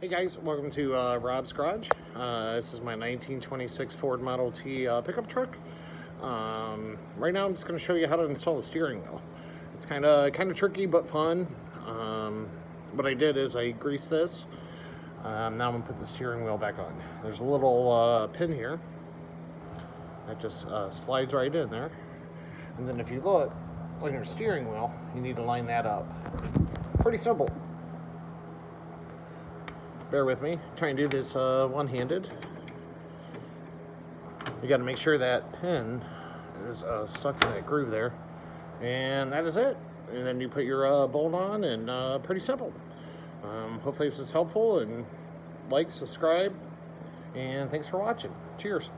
Hey guys, welcome to Rob's Garage. This is my 1926 Ford Model T pickup truck. Right now I'm just going to show you how to install the steering wheel. It's kind of tricky but fun. What I did is I greased this. Now I'm going to put the steering wheel back on. There's a little pin here that just slides right in there. And then if you look on your steering wheel, you need to line that up. Pretty simple. Bear with me, try and do this one-handed. You got to make sure that pin is stuck in that groove there, and that is it. And then you put your bolt on, and pretty simple. Hopefully this is helpful, and like, subscribe, and thanks for watching. Cheers.